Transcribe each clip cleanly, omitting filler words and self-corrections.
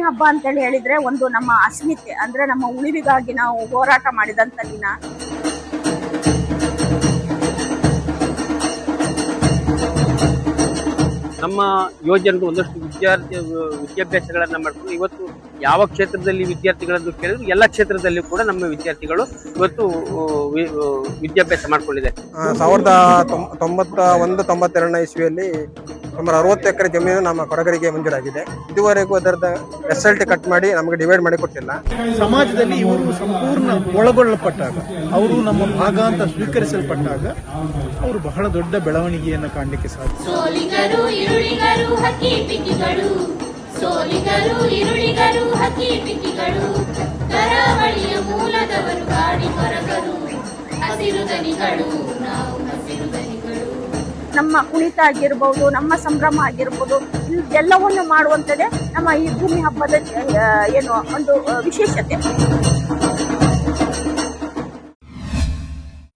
ಹಬ್ಬ ಅಂತೇಳಿ ಹೇಳಿದ್ರೆ ಒಂದು ನಮ್ಮ ಅಸ್ಮಿತೆ ಅಂದ್ರೆ ನಮ್ಮ ಉಳಿವಿಗಾಗಿ ನಾವು ಹೋರಾಟ ಮಾಡಿದಂತ ದಿನ. ನಮ್ಮ ಯುವಜನರು ಒಂದಷ್ಟು ವಿದ್ಯಾಭ್ಯಾಸಗಳನ್ನ ಮಾಡ್ಕೊಂಡು ಇವತ್ತು ಯಾವ ಕ್ಷೇತ್ರದಲ್ಲಿ ವಿದ್ಯಾರ್ಥಿಗಳನ್ನು ಕೇಳಿದ್ರು ಎಲ್ಲ ಕ್ಷೇತ್ರದಲ್ಲಿ ಕೂಡ ನಮ್ಮ ವಿದ್ಯಾರ್ಥಿಗಳು ಇವತ್ತು ವಿದ್ಯಾಭ್ಯಾಸ ಮಾಡ್ಕೊಂಡಿದ್ದಾರೆ. 1991-92 ಇಸ್ವಿಯಲ್ಲಿ ಸುಮಾರು 60 ಎಕರೆ ಜಮೀನು ನಮ್ಮ ಕೊಡಗರಿಗೆ ಮಂಜೂರಾಗಿದೆ. ಇದುವರೆಗೂ ಅದರದ SLT ಕಟ್ ಮಾಡಿ ನಮಗೆ ಡಿವೈಡ್ ಮಾಡಿ ಕೊಟ್ಟಿಲ್ಲ. ಸಮಾಜದಲ್ಲಿ ಇವರು ಸಂಪೂರ್ಣ ಒಳಗೊಳ್ಳಲ್ಪಟ್ಟಾಗ, ಅವರು ನಮ್ಮ ಭಾಗ ಅಂತ ಸ್ವೀಕರಿಸಲ್ಪಟ್ಟಾಗ ಅವರು ಬಹಳ ದೊಡ್ಡ ಬೆಳವಣಿಗೆಯನ್ನು ಕಾಣಲಿಕ್ಕೆ ಸಾಧ್ಯ. ಸೋಲಿಗರು ಇರುಳಿಗರು ಹಕ್ಕಿ ಪಿಕ್ಕಿಗಳು, ಸೋಲಿಗರು ಇರುಳಿಗರು ಹಕ್ಕಿ ಪಿಕ್ಕಿಗಳು, ಕರಾವಳಿಯ ಮೂಲದವರು ಗಾಡಿ ಕೊರಗರು, ಹಸಿರು ದನಿಗಳು ನಾವು ಹಸಿರು ದನಿಗಳು. ನಮ್ಮ ಕುಣಿತ ಆಗಿರ್ಬೋದು, ನಮ್ಮ ಸಂಭ್ರಮ ಆಗಿರ್ಬೋದು, ಎಲ್ಲವನ್ನು ಮಾಡುವಂಥದ್ದೇ ನಮ್ಮ ಈ ಭೂಮಿ ಹಬ್ಬದ ಏನು ಒಂದು ವಿಶೇಷತೆ.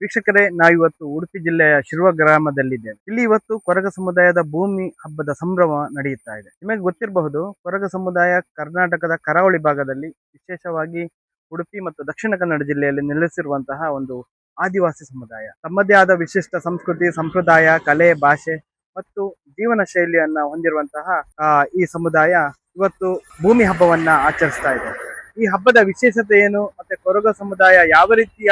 ವೀಕ್ಷಕರೇ, ನಾವಿವತ್ತು ಉಡುಪಿ ಜಿಲ್ಲೆಯ ಶಿರುವ ಗ್ರಾಮದಲ್ಲಿದ್ದೇವೆ. ಇಲ್ಲಿ ಇವತ್ತು ಕೊರಗ ಸಮುದಾಯದ ಭೂಮಿ ಹಬ್ಬದ ಸಂಭ್ರಮ ನಡೆಯುತ್ತಾ ಇದೆ. ನಿಮಗೆ ಗೊತ್ತಿರಬಹುದು, ಕೊರಗ ಸಮುದಾಯ ಕರ್ನಾಟಕದ ಕರಾವಳಿ ಭಾಗದಲ್ಲಿ, ವಿಶೇಷವಾಗಿ ಉಡುಪಿ ಮತ್ತು ದಕ್ಷಿಣ ಕನ್ನಡ ಜಿಲ್ಲೆಯಲ್ಲಿ ನೆಲೆಸಿರುವಂತಹ ಒಂದು ಆದಿವಾಸಿ ಸಮುದಾಯ. ತಮ್ಮದೇ ಆದ ವಿಶಿಷ್ಟ ಸಂಸ್ಕೃತಿ, ಸಂಪ್ರದಾಯ, ಕಲೆ, ಭಾಷೆ ಮತ್ತು ಜೀವನ ಶೈಲಿಯನ್ನ ಹೊಂದಿರುವಂತಹ ಈ ಸಮುದಾಯ ಇವತ್ತು ಭೂಮಿ ಹಬ್ಬವನ್ನ ಆಚರಿಸ್ತಾ ಇದೆ. ಈ ಹಬ್ಬದ ವಿಶೇಷತೆ ಏನು, ಮತ್ತೆ ಕೊರಗ ಸಮುದಾಯ ಯಾವ ರೀತಿಯ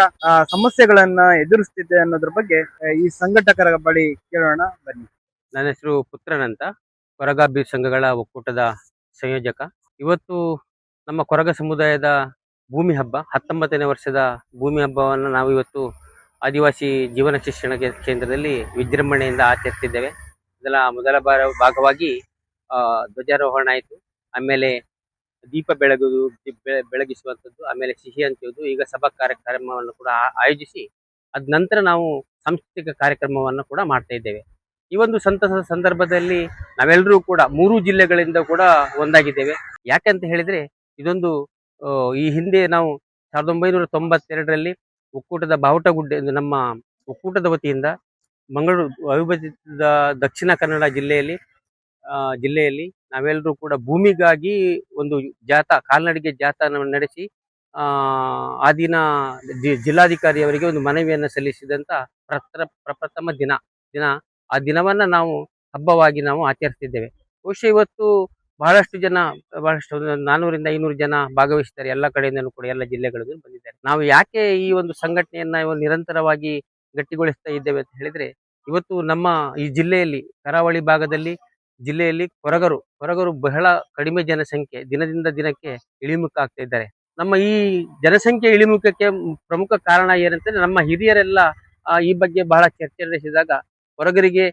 ಸಮಸ್ಯೆಗಳನ್ನ ಎದುರಿಸ್ತಿದೆ ಅನ್ನೋದ್ರ ಬಗ್ಗೆ ಈ ಸಂಘಟಕರ ಬಳಿ ಕೇಳೋಣ ಬನ್ನಿ. ನನ್ನ ಹೆಸರು ಪುತ್ರನ್ ಅಂತ, ಕೊರಗ ಸಂಘಗಳ ಒಕ್ಕೂಟದ ಸಂಯೋಜಕ. ಇವತ್ತು ನಮ್ಮ ಕೊರಗ ಸಮುದಾಯದ ಭೂಮಿ ಹಬ್ಬ 19ನೇ ವರ್ಷದ ಭೂಮಿ ಹಬ್ಬವನ್ನು ನಾವು ಇವತ್ತು ಆದಿವಾಸಿ ಜೀವನ ಶಿಕ್ಷಣ ಕೇಂದ್ರದಲ್ಲಿ ವಿಜೃಂಭಣೆಯಿಂದ ಆಚರಿಸಿದ್ದೇವೆ. ಮೊದಲ ಭಾಗವಾಗಿ ಧ್ವಜಾರೋಹಣ ಆಯಿತು, ಆಮೇಲೆ ದೀಪ ಬೆಳಗಿಸುವಂಥದ್ದು, ಆಮೇಲೆ ಸಿಹಿ ಹಂಚುವುದು, ಈಗ ಸಭಾ ಕಾರ್ಯಕ್ರಮವನ್ನು ಕೂಡ ಆಯೋಜಿಸಿ ಅದ ನಂತರ ನಾವು ಸಾಂಸ್ಕೃತಿಕ ಕಾರ್ಯಕ್ರಮವನ್ನು ಕೂಡ ಮಾಡ್ತಾ ಇದ್ದೇವೆ. ಈ ಒಂದು ಸಂತಸದ ಸಂದರ್ಭದಲ್ಲಿ ನಾವೆಲ್ಲರೂ ಕೂಡ 3 ಜಿಲ್ಲೆಗಳಿಂದ ಕೂಡ ಒಂದಾಗಿದ್ದೇವೆ. ಯಾಕಂತ ಹೇಳಿದ್ರೆ ಇದೊಂದು ಈ ಹಿಂದೆ ನಾವು 1992ರಲ್ಲಿ ಒಕ್ಕೂಟದ ಬಾವುಟಗುಡ್ಡೆ ಎಂದು ನಮ್ಮ ಒಕ್ಕೂಟದ ವತಿಯಿಂದ ಮಂಗಳೂರು ಅವಿಭಜಿತ ದಕ್ಷಿಣ ಕನ್ನಡ ಜಿಲ್ಲೆಯಲ್ಲಿ ನಾವೆಲ್ಲರೂ ಕೂಡ ಭೂಮಿಗಾಗಿ ಒಂದು ಕಾಲ್ನಡಿಗೆ ಜಾಥಾವನ್ನು ನಡೆಸಿ ಆ ದಿನ ಜಿಲ್ಲಾಧಿಕಾರಿಯವರಿಗೆ ಒಂದು ಮನವಿಯನ್ನು ಸಲ್ಲಿಸಿದಂತ ಪ್ರಪ್ರಥಮ ದಿನ ಆ ದಿನವನ್ನ ನಾವು ಹಬ್ಬವಾಗಿ ನಾವು ಆಚರಿಸ್ತಿದ್ದೇವೆ. ಬಹುಶಃ ಇವತ್ತು ಬಹಳಷ್ಟು 400-500 ಜನ ಭಾಗವಹಿಸ್ತಾರೆ. ಎಲ್ಲ ಕಡೆಯಿಂದಲೂ ಕೂಡ ಎಲ್ಲ ಜಿಲ್ಲೆಗಳಿಂದ ಬಂದಿದ್ದಾರೆ. ನಾವು ಯಾಕೆ ಈ ಒಂದು ಸಂಘಟನೆಯನ್ನ ನಿರಂತರವಾಗಿ ಗಟ್ಟಿಗೊಳಿಸ್ತಾ ಇದ್ದೇವೆ ಅಂತ ಹೇಳಿದ್ರೆ, ಇವತ್ತು ನಮ್ಮ ಈ ಜಿಲ್ಲೆಯಲ್ಲಿ ಕರಾವಳಿ ಭಾಗದಲ್ಲಿ ಜಿಲ್ಲೆಯಲ್ಲಿ ಕೊರಗರು ಬಹಳ ಕಡಿಮೆ ಜನಸಂಖ್ಯೆ, ದಿನದಿಂದ ದಿನಕ್ಕೆ ಇಳಿಮುಖ ಆಗ್ತಾ ಇದ್ದಾರೆ. ನಮ್ಮ ಈ ಜನಸಂಖ್ಯೆ ಇಳಿಮುಖಕ್ಕೆ ಪ್ರಮುಖ ಕಾರಣ ಏನಂತಂದ್ರೆ, ನಮ್ಮ ಹಿರಿಯರೆಲ್ಲ ಈ ಬಗ್ಗೆ ಬಹಳ ಚರ್ಚೆ ನಡೆಸಿದಾಗ ಕೊರಗರಿಗೆ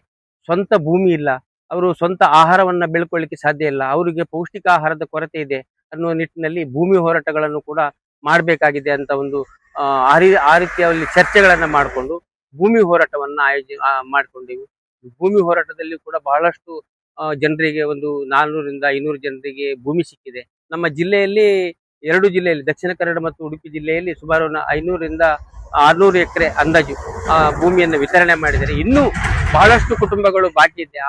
ಸ್ವಂತ ಭೂಮಿ ಇಲ್ಲ, ಅವರು ಸ್ವಂತ ಆಹಾರವನ್ನ ಬೆಳ್ಕೊಳ್ಳಿಕ್ಕೆ ಸಾಧ್ಯ ಇಲ್ಲ, ಅವರಿಗೆ ಪೌಷ್ಟಿಕ ಆಹಾರದ ಕೊರತೆ ಇದೆ ಅನ್ನುವ ನಿಟ್ಟಿನಲ್ಲಿ ಭೂಮಿ ಹೋರಾಟಗಳನ್ನು ಕೂಡ ಮಾಡಬೇಕಾಗಿದೆ ಅಂತ ಒಂದು ಆ ರೀತಿಯಲ್ಲಿ ಚರ್ಚೆಗಳನ್ನ ಮಾಡಿಕೊಂಡು ಭೂಮಿ ಹೋರಾಟವನ್ನ ಮಾಡಿಕೊಂಡೆವು. ಭೂಮಿ ಹೋರಾಟದಲ್ಲಿ ಕೂಡ ಬಹಳಷ್ಟು ಜನರಿಗೆ ಒಂದು 400-500 ಜನರಿಗೆ ಭೂಮಿ ಸಿಕ್ಕಿದೆ. ನಮ್ಮ ಜಿಲ್ಲೆಯಲ್ಲಿ 2 ಜಿಲ್ಲೆಯಲ್ಲಿ ದಕ್ಷಿಣ ಕನ್ನಡ ಮತ್ತು ಉಡುಪಿ ಜಿಲ್ಲೆಯಲ್ಲಿ ಸುಮಾರು 500-600 ಎಕರೆ ಅಂದಾಜು ಭೂಮಿಯನ್ನು ವಿತರಣೆ ಮಾಡಿದ್ದಾರೆ. ಇನ್ನೂ ಬಹಳಷ್ಟು ಕುಟುಂಬಗಳು ಬಾಕಿ ಇದೆ.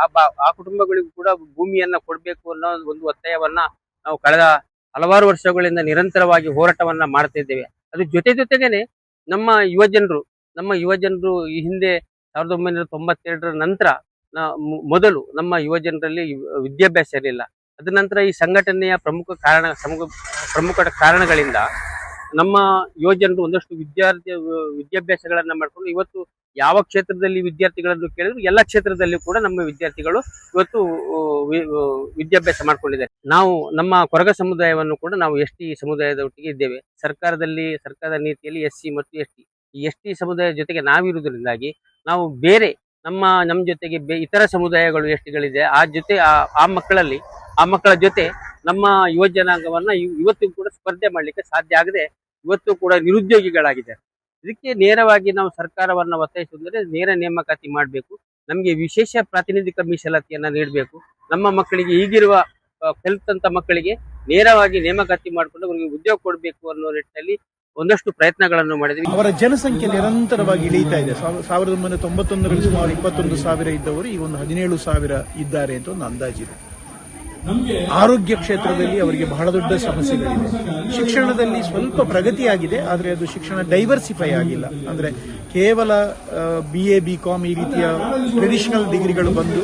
ಆ ಕುಟುಂಬಗಳಿಗೂ ಕೂಡ ಭೂಮಿಯನ್ನ ಕೊಡಬೇಕು ಅನ್ನೋ ಒಂದು ಒತ್ತಾಯವನ್ನ ನಾವು ಕಳೆದ ಹಲವಾರು ವರ್ಷಗಳಿಂದ ನಿರಂತರವಾಗಿ ಹೋರಾಟವನ್ನ ಮಾಡ್ತಾ ಇದ್ದೇವೆ. ಅದ್ರ ಜೊತೆಗೇನೆ ನಮ್ಮ ಯುವಜನರು ಈ ಹಿಂದೆ 1992ರ ನಂತರ ಮೊದಲು ನಮ್ಮ ಯುವಜನರಲ್ಲಿ ವಿದ್ಯಾಭ್ಯಾಸ ಇರಲಿಲ್ಲ. ಅದ ನಂತರ ಈ ಸಂಘಟನೆಯ ಪ್ರಮುಖ ಕಾರಣಗಳಿಂದ ನಮ್ಮ ಯುವಜನರು ಒಂದಷ್ಟು ವಿದ್ಯಾಭ್ಯಾಸಗಳನ್ನ ಮಾಡ್ಕೊಂಡು ಇವತ್ತು ಯಾವ ಕ್ಷೇತ್ರದಲ್ಲಿ ವಿದ್ಯಾರ್ಥಿಗಳನ್ನು ಕೇಳಿದ್ರು ಎಲ್ಲ ಕ್ಷೇತ್ರದಲ್ಲಿ ಕೂಡ ನಮ್ಮ ವಿದ್ಯಾರ್ಥಿಗಳು ಇವತ್ತು ವಿದ್ಯಾಭ್ಯಾಸ ಮಾಡ್ಕೊಂಡಿದ್ದಾರೆ. ನಾವು ನಮ್ಮ ಕೊರಗ ಸಮುದಾಯವನ್ನು ಕೂಡ ನಾವು ST ಸಮುದಾಯದ ಒಟ್ಟಿಗೆ ಇದ್ದೇವೆ. ಸರ್ಕಾರದ ನೀತಿಯಲ್ಲಿ SC ಮತ್ತು ST ಈ ST ಸಮುದಾಯದ ಜೊತೆಗೆ ನಾವಿರುವುದರಿಂದಾಗಿ ನಾವು ಬೇರೆ ನಮ್ಮ ಜೊತೆಗೆ ಇತರ ಸಮುದಾಯಗಳು ಎಷ್ಟುಗಳಿದೆ ಆ ಮಕ್ಕಳ ಜೊತೆ ನಮ್ಮ ಯುವ ಜನಾಂಗವನ್ನ ಇವತ್ತು ಕೂಡ ಸ್ಪರ್ಧೆ ಮಾಡ್ಲಿಕ್ಕೆ ಸಾಧ್ಯ ಆಗದೆ ಇವತ್ತು ಕೂಡ ನಿರುದ್ಯೋಗಿಗಳಾಗಿದ್ದಾರೆ. ಇದಕ್ಕೆ ನೇರವಾಗಿ ನಾವು ಸರ್ಕಾರವನ್ನ ಒತ್ತಾಯಿಸುವುದಂದ್ರೆ ನೇರ ನೇಮಕಾತಿ ಮಾಡಬೇಕು, ನಮಗೆ ವಿಶೇಷ ಪ್ರಾತಿನಿಧಿಕ ಮೀಸಲಾತಿಯನ್ನ ನೀಡಬೇಕು. ನಮ್ಮ ಮಕ್ಕಳಿಗೆ ಈಗಿರುವ ಕಲಿತಂತ ಮಕ್ಕಳಿಗೆ ನೇರವಾಗಿ ನೇಮಕಾತಿ ಮಾಡಿಕೊಂಡು ಅವರಿಗೆ ಉದ್ಯೋಗ ಕೊಡಬೇಕು ಅನ್ನೋ ನಿಟ್ಟಿನಲ್ಲಿ ಒಂದಷ್ಟು ಪ್ರಯತ್ನಗಳನ್ನು ಮಾಡಿದ್ವಿ. ಅವರ ಜನಸಂಖ್ಯೆ ನಿರಂತರವಾಗಿ ಇಳಿತಾ ಇದೆ. 1991ರಲ್ಲಿ ಸುಮಾರು 21,000 ಇದ್ದವರು ಈಗ ಒಂದು 17,000 ಇದ್ದಾರೆ ಅಂತ ಒಂದು ಅಂದಾಜಿದೆ. ಆರೋಗ್ಯ ಕ್ಷೇತ್ರದಲ್ಲಿ ಅವರಿಗೆ ಬಹಳ ದೊಡ್ಡ ಸಮಸ್ಯೆಗಳಿದೆ. ಶಿಕ್ಷಣದಲ್ಲಿ ಸ್ವಲ್ಪ ಪ್ರಗತಿಯಾಗಿದೆ, ಆದರೆ ಅದು ಶಿಕ್ಷಣ ಡೈವರ್ಸಿಫೈ ಆಗಿಲ್ಲ. ಅಂದ್ರೆ ಕೇವಲ BA BCom ಈ ರೀತಿಯ ಟ್ರೆಡಿಷನಲ್ ಡಿಗ್ರಿಗಳು ಬಂದು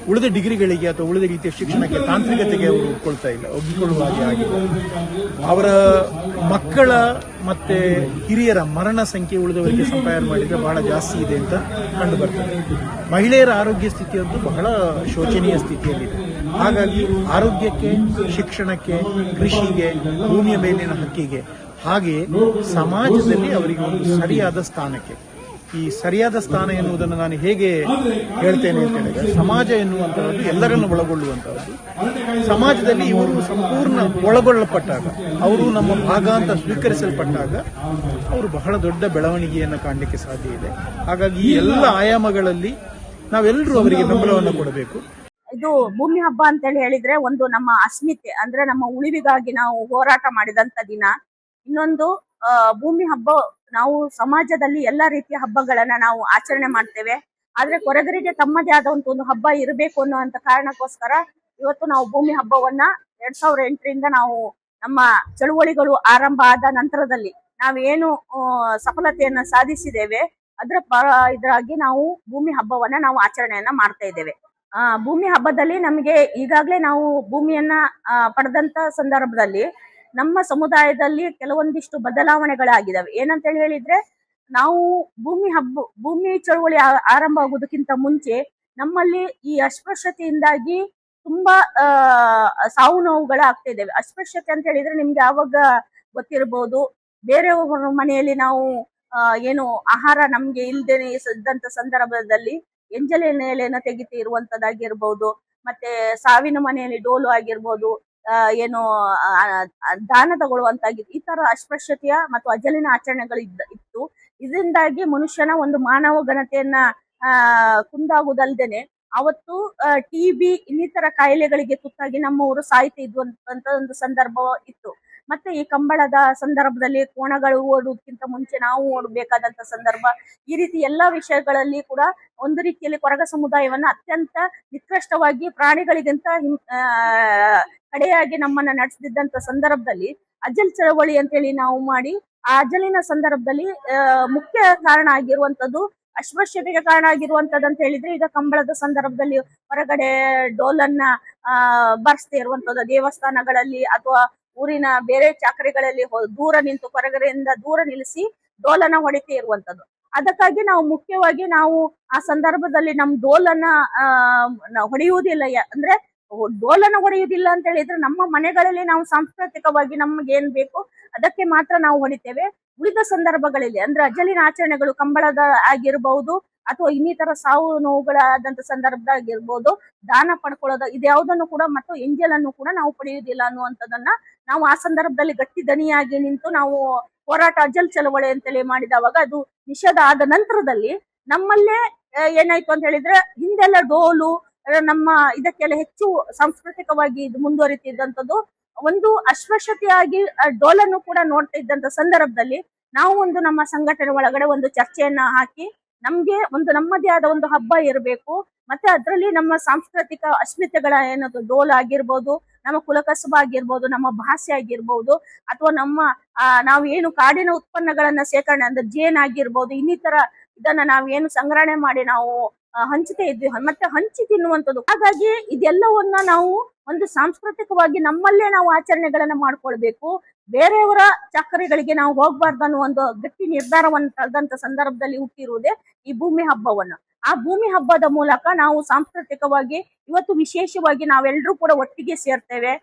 ಉಳಿದ ಡಿಗ್ರಿಗಳಿಗೆ ಅಥವಾ ಉಳಿದ ರೀತಿಯ ಶಿಕ್ಷಣಕ್ಕೆ ತಾಂತ್ರಿಕತೆಗೆ ಅವರು ಒಗ್ಗಿಕೊಳ್ಳುವ ಹಾಗೆ ಆಗಿದೆ. ಅವರ ಮಕ್ಕಳ ಮತ್ತೆ ಹಿರಿಯರ ಮರಣ ಸಂಖ್ಯೆ ಉಳಿದವರಿಗೆ ಕಂಪೇರ್ ಮಾಡಿದ್ರೆ ಬಹಳ ಜಾಸ್ತಿ ಇದೆ ಅಂತ ಕಂಡು ಬರ್ತದೆ. ಮಹಿಳೆಯರ ಆರೋಗ್ಯ ಸ್ಥಿತಿಯಂತೂ ಬಹಳ ಶೋಚನೀಯ ಸ್ಥಿತಿಯಲ್ಲಿದೆ. ಹಾಗಾಗಿ ಆರೋಗ್ಯಕ್ಕೆ, ಶಿಕ್ಷಣಕ್ಕೆ, ಕೃಷಿಗೆ, ಭೂಮಿಯ ಮೇಲಿನ ಹಕ್ಕಿಗೆ, ಹಾಗೆ ಸಮಾಜದಲ್ಲಿ ಅವರಿಗೆ ಒಂದು ಸರಿಯಾದ ಸ್ಥಾನಕ್ಕೆ, ಈ ಸರಿಯಾದ ಸ್ಥಾನ ಎನ್ನುವುದನ್ನು ನಾನು ಹೇಗೆ ಹೇಳ್ತೇನೆ ಅಂತ ಹೇಳಿದ್ರೆ, ಸಮಾಜ ಎನ್ನುವಂತಹದ್ದು ಎಲ್ಲರನ್ನು ಒಳಗೊಳ್ಳುವಂತಹದ್ದು. ಸಮಾಜದಲ್ಲಿ ಇವರು ಸಂಪೂರ್ಣ ಒಳಗೊಳ್ಳಲ್ಪಟ್ಟಾಗ, ಅವರು ನಮ್ಮ ಭಾಗ ಅಂತ ಸ್ವೀಕರಿಸಲ್ಪಟ್ಟಾಗ ಅವರು ಬಹಳ ದೊಡ್ಡ ಬೆಳವಣಿಗೆಯನ್ನು ಕಾಣಲಿಕ್ಕೆ ಸಾಧ್ಯ ಇದೆ. ಹಾಗಾಗಿ ಈ ಎಲ್ಲ ಆಯಾಮಗಳಲ್ಲಿ ನಾವೆಲ್ಲರೂ ಅವರಿಗೆ ಬೆಂಬಲವನ್ನು ಕೊಡಬೇಕು. ಇದು ಭೂಮಿ ಹಬ್ಬ ಅಂತೇಳಿ ಹೇಳಿದ್ರೆ ಒಂದು ನಮ್ಮ ಅಸ್ಮಿತೆ, ಅಂದ್ರೆ ನಮ್ಮ ಉಳಿವಿಗಾಗಿ ನಾವು ಹೋರಾಟ ಮಾಡಿದಂತ ದಿನ. ಇನ್ನೊಂದು ಭೂಮಿ ಹಬ್ಬ, ನಾವು ಸಮಾಜದಲ್ಲಿ ಎಲ್ಲಾ ರೀತಿಯ ಹಬ್ಬಗಳನ್ನ ನಾವು ಆಚರಣೆ ಮಾಡ್ತೇವೆ. ಆದ್ರೆ ಕೊರಗರಿಗೆ ತಮ್ಮದೇ ಆದ ಒಂದು ಹಬ್ಬ ಇರಬೇಕು ಅನ್ನುವಂತ ಕಾರಣಕ್ಕೋಸ್ಕರ ಇವತ್ತು ನಾವು ಭೂಮಿ ಹಬ್ಬವನ್ನ 2008ರಿಂದ ನಾವು ನಮ್ಮ ಚಳುವಳಿಗಳು ಆರಂಭ ಆದ ನಂತರದಲ್ಲಿ ನಾವೇನು ಸಫಲತೆಯನ್ನ ಸಾಧಿಸಿದ್ದೇವೆ ಅದರ ಇದರಾಗಿ ನಾವು ಭೂಮಿ ಹಬ್ಬವನ್ನ ನಾವು ಆಚರಣೆಯನ್ನ ಮಾಡ್ತಾ ಇದ್ದೇವೆ. ಭೂಮಿ ಹಬ್ಬದಲ್ಲಿ ನಮಗೆ ಈಗಾಗಲೇ ನಾವು ಭೂಮಿಯನ್ನ ಪಡೆದಂತ ಸಂದರ್ಭದಲ್ಲಿ ನಮ್ಮ ಸಮುದಾಯದಲ್ಲಿ ಕೆಲವೊಂದಿಷ್ಟು ಬದಲಾವಣೆಗಳಾಗಿದ್ದಾವೆ. ಏನಂತ ಹೇಳಿದ್ರೆ, ನಾವು ಭೂಮಿ ಚಳುವಳಿ ಆರಂಭ ಆಗುವುದಕ್ಕಿಂತ ಮುಂಚೆ ನಮ್ಮಲ್ಲಿ ಈ ಅಸ್ಪೃಶ್ಯತೆಯಿಂದಾಗಿ ತುಂಬಾ ಸಾವು ನೋವುಗಳಾಗ್ತಾ ಇದ್ದೇವೆ. ಅಸ್ಪೃಶ್ಯತೆ ಅಂತ ಹೇಳಿದ್ರೆ ನಿಮ್ಗೆ ಯಾವಾಗ ಗೊತ್ತಿರಬಹುದು, ಬೇರೆಯವರ ಮನೆಯಲ್ಲಿ ನಾವು ಏನು ಆಹಾರ ನಮ್ಗೆ ಇಲ್ದೇನೆ ಇದ್ದಂತ ಸಂದರ್ಭದಲ್ಲಿ ಎಂಜಲಿನ ಎಲೆಯನ್ನು ತೆಗಿತಿ ಇರುವಂತದ್ದಾಗಿರ್ಬಹುದು, ಮತ್ತೆ ಸಾವಿನ ಮನೆಯಲ್ಲಿ ಡೋಲು ಆಗಿರ್ಬೋದು, ಏನು ದಾನ ತಗೊಳ್ಳುವಂತಾಗಿತ್ತು. ಈ ತರ ಅಸ್ಪೃಶ್ಯತೆಯ ಮತ್ತು ಅಜಲಿನ ಆಚರಣೆಗಳು ಇತ್ತು. ಇದರಿಂದಾಗಿ ಮನುಷ್ಯನ ಒಂದು ಮಾನವ ಘನತೆಯನ್ನ ಕುಂದಾಗುವುದಲ್ದೇನೆ ಅವತ್ತು TB ಇನ್ನಿತರ ಕಾಯಿಲೆಗಳಿಗೆ ತುತ್ತಾಗಿ ನಮ್ಮವರು ಸಾಯ್ತಾ ಇದ್ವಂತ ಒಂದು ಸಂದರ್ಭ ಇತ್ತು. ಮತ್ತೆ ಈ ಕಂಬಳದ ಸಂದರ್ಭದಲ್ಲಿ ಕೋಣಗಳು ಓಡುವುದಕ್ಕಿಂತ ಮುಂಚೆ ನಾವು ಓಡಬೇಕಾದಂತ ಸಂದರ್ಭ, ಈ ರೀತಿ ಎಲ್ಲಾ ವಿಷಯಗಳಲ್ಲಿ ಕೂಡ ಒಂದು ರೀತಿಯಲ್ಲಿ ಕೊರಗ ಸಮುದಾಯವನ್ನ ಅತ್ಯಂತ ನಿಕೃಷ್ಟವಾಗಿ ಪ್ರಾಣಿಗಳಿಗಿಂತ ಕಡೆಯಾಗಿ ನಮ್ಮನ್ನ ನಡೆಸದಿದ್ದಂತ ಸಂದರ್ಭದಲ್ಲಿ ಅಜಲ್ ಚಳವಳಿ ಅಂತೇಳಿ ನಾವು ಮಾಡಿ, ಆ ಅಜಲಿನ ಸಂದರ್ಭದಲ್ಲಿ ಮುಖ್ಯ ಕಾರಣ ಆಗಿರುವಂತದ್ದು ಅಸ್ಪೃಶ್ಯತೆಗೆ ಕಾರಣ ಆಗಿರುವಂತದ್ದು ಅಂತ ಹೇಳಿದ್ರೆ, ಈಗ ಕಂಬಳದ ಸಂದರ್ಭದಲ್ಲಿ ಹೊರಗಡೆ ಡೋಲನ್ನ ಬರ್ಸ್ತಾ ಇರುವಂತದ್ದು, ದೇವಸ್ಥಾನಗಳಲ್ಲಿ ಅಥವಾ ಊರಿನ ಬೇರೆ ಚಾಕರಿಗಳಲ್ಲಿ ದೂರ ನಿಂತು ಹೊರಗಡೆಯಿಂದ ದೂರ ನಿಲ್ಲಿಸಿ ಡೋಲನ್ನ ಹೊಡಿತಾ ಇರುವಂತದ್ದು. ಅದಕ್ಕಾಗಿ ನಾವು ಮುಖ್ಯವಾಗಿ ನಾವು ಆ ಸಂದರ್ಭದಲ್ಲಿ ನಮ್ ಡೋಲನ್ನ ಹೊಡೆಯುವುದಿಲ್ಲ. ಅಂದ್ರೆ ಡೋಲನ್ನ ಹೊಡೆಯುವುದಿಲ್ಲ ಅಂತ ಹೇಳಿದ್ರೆ ನಮ್ಮ ಮನೆಗಳಲ್ಲಿ ನಾವು ಸಾಂಸ್ಕೃತಿಕವಾಗಿ ನಮ್ಗೆ ಏನ್ ಬೇಕು ಅದಕ್ಕೆ ಮಾತ್ರ ನಾವು ಹೊಡಿತೇವೆ. ಉಳಿದ ಸಂದರ್ಭಗಳಲ್ಲಿ ಅಂದ್ರೆ ಅಜಲಿನ ಆಚರಣೆಗಳು ಕಂಬಳದ ಆಗಿರ್ಬಹುದು ಅಥವಾ ಇನ್ನಿತರ ಸಾವು ನೋವುಗಳಾದಂತ ಸಂದರ್ಭದಾಗಿರ್ಬೋದು, ದಾನ ಪಡ್ಕೊಳ್ಳೋದು, ಇದ್ಯಾವುದನ್ನು ಕೂಡ ಮತ್ತು ಎಂಜಲನ್ನು ಕೂಡ ನಾವು ಪಡೆಯುವುದಿಲ್ಲ ಅನ್ನುವಂಥದ್ದನ್ನ ನಾವು ಆ ಸಂದರ್ಭದಲ್ಲಿ ಗಟ್ಟಿ ದನಿಯಾಗಿ ನಿಂತು ನಾವು ಹೋರಾಟ ಅಜಲ್ ಚಳವಳಿ ಅಂತೇಳಿ ಮಾಡಿದವಾಗ ಅದು ನಿಷೇಧ ಆದ ನಂತರದಲ್ಲಿ ನಮ್ಮಲ್ಲೇ ಏನಾಯ್ತು ಅಂತ ಹೇಳಿದ್ರೆ, ಹಿಂದೆಲ್ಲ ಡೋಲು ನಮ್ಮ ಇದಕ್ಕೆಲ್ಲ ಹೆಚ್ಚು ಸಾಂಸ್ಕೃತಿಕವಾಗಿ ಇದು ಮುಂದುವರಿತಿದ್ದಂಥದ್ದು. ಒಂದು ಅಸ್ಪೃಶ್ಯತೆಯಾಗಿ ಡೋಲನ್ನು ಕೂಡ ನೋಡ್ತಾ ಇದ್ದಂತ ಸಂದರ್ಭದಲ್ಲಿ ನಾವು ಒಂದು ನಮ್ಮ ಸಂಘಟನೆ ಒಳಗಡೆ ಒಂದು ಚರ್ಚೆಯನ್ನ ಹಾಕಿ, ನಮ್ಗೆ ಒಂದು ನಮ್ಮದೇ ಆದ ಒಂದು ಹಬ್ಬ ಇರಬೇಕು, ಮತ್ತೆ ಅದರಲ್ಲಿ ನಮ್ಮ ಸಾಂಸ್ಕೃತಿಕ ಅಸ್ಮಿತೆಗಳ ಏನದು ಡೋಲ್ ಆಗಿರ್ಬೋದು, ನಮ್ಮ ಕುಲಕಸಬ ಆಗಿರ್ಬೋದು, ನಮ್ಮ ಭಾಷೆ ಆಗಿರ್ಬೋದು, ಅಥವಾ ನಮ್ಮ ನಾವು ಏನು ಕಾಡಿನ ಉತ್ಪನ್ನಗಳನ್ನ ಸೇಕರಣೆ ಅಂದ್ರೆ ಜೇನ್ ಆಗಿರ್ಬೋದು, ಇನ್ನಿತರ ಇದನ್ನ ನಾವೇನು ಸಂಗ್ರಹಣೆ ಮಾಡಿ ನಾವು ಹಂಚುತ್ತಾ ಇದ್ವಿ, ಮತ್ತೆ ಹಂಚಿ ತಿನ್ನುವಂಥದ್ದು. ಹಾಗಾಗಿ ಇದೆಲ್ಲವನ್ನ ನಾವು ಒಂದು ಸಾಂಸ್ಕೃತಿಕವಾಗಿ ನಮ್ಮಲ್ಲೇ ನಾವು ಆಚರಣೆಗಳನ್ನ ಮಾಡ್ಕೊಳ್ಬೇಕು. ಬೇರೆಯವರ ಚಾಕರಿಗಳಿಗೆ ನಾವು ಹೋಗ್ಬಾರ್ದು ಅನ್ನೋ ಒಂದು ಗಟ್ಟಿ ನಿರ್ಧಾರವನ್ನು ತಳೆದಂತ ಸಂದರ್ಭದಲ್ಲಿ ಹುಟ್ಟಿರುವುದೇ ಈ ಭೂಮಿ ಹಬ್ಬವನ್ನು. ಆ ಭೂಮಿ ಹಬ್ಬದ ಮೂಲಕ ನಾವು ಸಾಂಸ್ಕೃತಿಕವಾಗಿ ಇವತ್ತು ವಿಶೇಷವಾಗಿ ನಾವೆಲ್ಲರೂ ಕೂಡ ಒಟ್ಟಿಗೆ ಸೇರ್ತೇವೆ.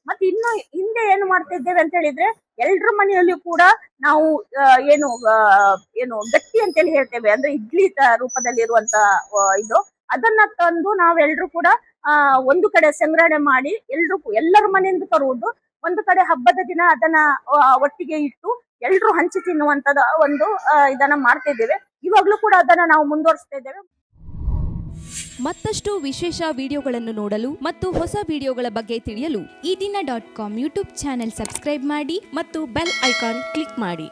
ಮತ್ತೆ ಇನ್ನು ಹಿಂದೆ ಏನು ಮಾಡ್ತಾ ಇದ್ದೇವೆ ಅಂತ ಹೇಳಿದ್ರೆ, ಎಲ್ರ ಮನೆಯಲ್ಲಿಯೂ ಕೂಡ ನಾವು ಏನು ಗಟ್ಟಿ ಅಂತೇಳಿ ಹೇಳ್ತೇವೆ, ಅಂದ್ರೆ ಇಡ್ಲಿ ರೂಪದಲ್ಲಿ ಇರುವಂತ ಇದು, ಅದನ್ನ ತಂದು ನಾವೆಲ್ಲರೂ ಕೂಡ ಒಂದು ಕಡೆ ಸಂಗ್ರಹಣೆ ಮಾಡಿ ಎಲ್ಲರ ಮನೆಯಿಂದ ತರುವುದು, ಒಂದು ಕಡೆ ಹಬ್ಬದ ದಿನ ಅದನ್ನ ಒಟ್ಟಿಗೆ ಇಟ್ಟು ಎಲ್ರು ಹಂಚಿ ತಿನ್ನುವಂತದ ಒಂದು ಇದನ್ನ ಮಾಡ್ತಾ ಇದ್ದೇವೆ. ಇವಾಗ್ಲೂ ಕೂಡ ಅದನ್ನ ನಾವು ಮುಂದುವರಿಸ್ತಾ ಇದ್ದೇವೆ. ಮತ್ತಷ್ಟು ವಿಶೇಷ ವಿಡಿಯೋಗಳನ್ನು ನೋಡಲು ಮತ್ತು ಹೊಸ ವಿಡಿಯೋಗಳ ಬಗ್ಗೆ ತಿಳಿಯಲು ಈ ದಿನ .com ಯೂಟ್ಯೂಬ್ ಚಾನೆಲ್ ಸಬ್ಸ್ಕ್ರೈಬ್ ಮಾಡಿ ಮತ್ತು ಬೆಲ್ ಐಕಾನ್ ಕ್ಲಿಕ್ ಮಾಡಿ.